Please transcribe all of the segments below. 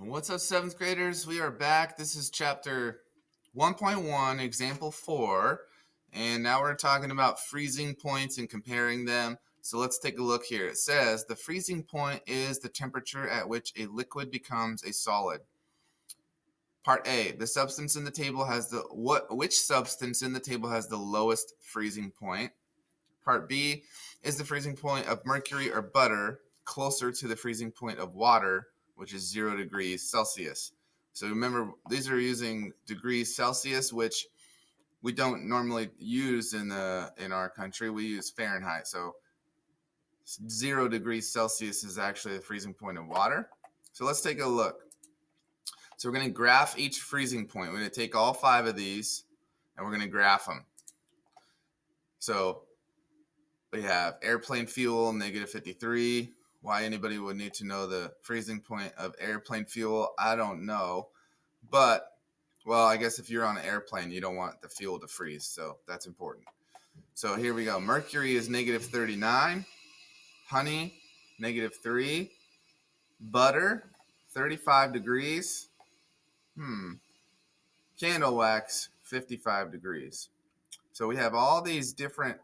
What's up, seventh graders? We are back. This is chapter 1.1, example 4. And now we're talking about freezing points and comparing them. So let's take a look here. It says the freezing point is the temperature at which a liquid becomes a solid. Part A, the substance in the table has which substance in the table has the lowest freezing point? Part B, is the freezing point of mercury or butter closer to the freezing point of water, which is 0 degrees Celsius? So remember, these are using degrees Celsius, which we don't normally use in our country. We use Fahrenheit. So 0 degrees Celsius is actually the freezing point of water. So let's take a look. So we're going to graph each freezing point. We're going to take all 5 of these and we're going to graph them. So we have airplane fuel, negative 53. Why anybody would need to know the freezing point of airplane fuel, I don't know. But, well, I guess if you're on an airplane, you don't want the fuel to freeze. So that's important. So here we go. Mercury is negative 39. Honey, negative 3. Butter, 35 degrees. Candle wax, 55 degrees. So we have all these different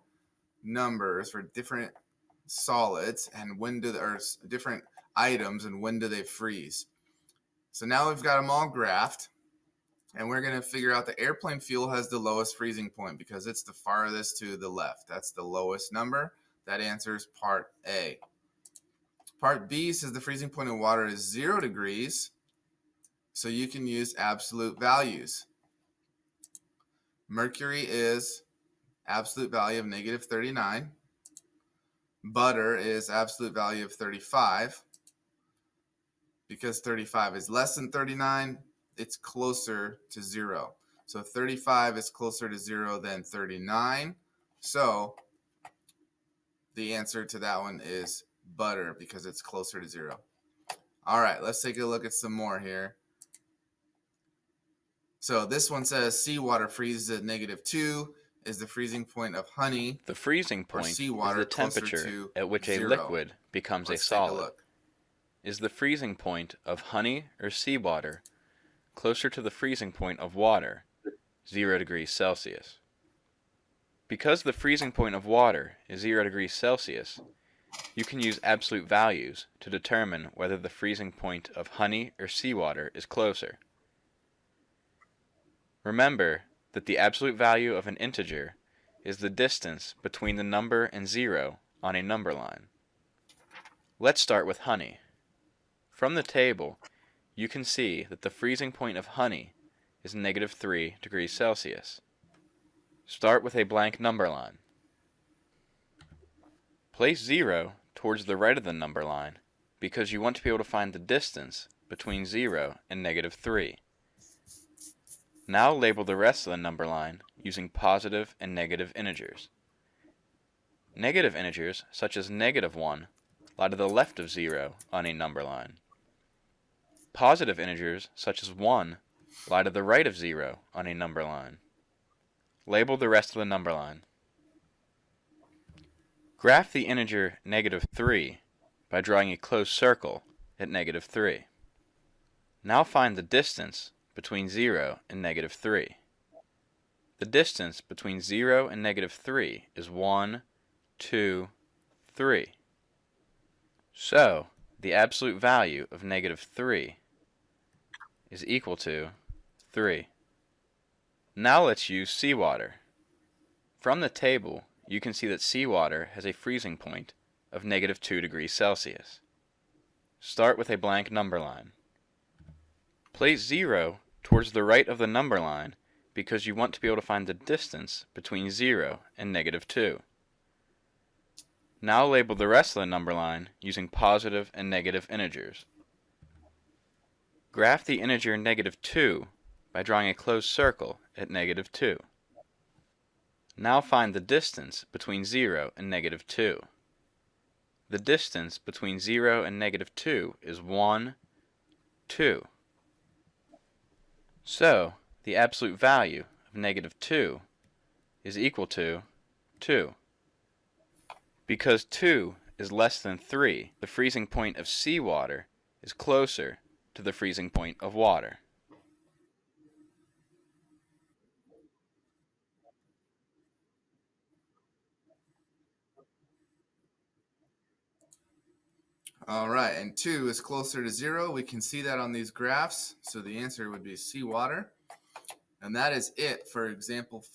numbers for different solids and different items and when do they freeze. So now we've got them all graphed, and we're going to figure out the airplane fuel has the lowest freezing point because it's the farthest to the left. That's the lowest number. That answers part A. Part B says the freezing point of water is 0 degrees, so you can use absolute values. Mercury is absolute value of negative 39. Butter is absolute value of 35. Because 35 is less than 39, it's closer to 0. So 35 is closer to 0 than 39. So the answer to that one is butter because it's closer to 0. All right, let's take a look at some more here. So this one says seawater freezes at negative 2. Is the freezing point of honey The freezing or point is seawater the closer temperature to at which a 0? liquid becomes Let's a take a solid. look. Is the freezing point of honey or seawater closer to the freezing point of water, 0 degrees Celsius? Because the freezing point of water is 0 degrees Celsius, you can use absolute values to determine whether the freezing point of honey or seawater is closer. Remember that the absolute value of an integer is the distance between the number and 0 on a number line. Let's start with honey. From the table, you can see that the freezing point of honey is negative 3 degrees Celsius. Start with a blank number line. Place 0 towards the right of the number line because you want to be able to find the distance between 0 and negative 3. Now label the rest of the number line using positive and negative integers. Negative integers, such as negative 1, lie to the left of 0 on a number line. Positive integers, such as 1, lie to the right of 0 on a number line. Label the rest of the number line. Graph the integer negative 3 by drawing a closed circle at negative 3. Now find the distance between 0 and negative 3. The distance between 0 and negative 3 is 1, 2, 3. So, the absolute value of negative 3 is equal to 3. Now let's use seawater. From the table, you can see that seawater has a freezing point of negative 2 degrees Celsius. Start with a blank number line. Place 0 towards the right of the number line because you want to be able to find the distance between 0 and negative 2. Now label the rest of the number line using positive and negative integers. Graph the integer negative 2 by drawing a closed circle at negative 2. Now find the distance between 0 and negative 2. The distance between 0 and negative 2 is 1, 2. So, the absolute value of negative 2 is equal to 2. Because 2 is less than 3, the freezing point of seawater is closer to the freezing point of water. All right, and 2 is closer to 0. We can see that on these graphs. So the answer would be seawater. And that is it for example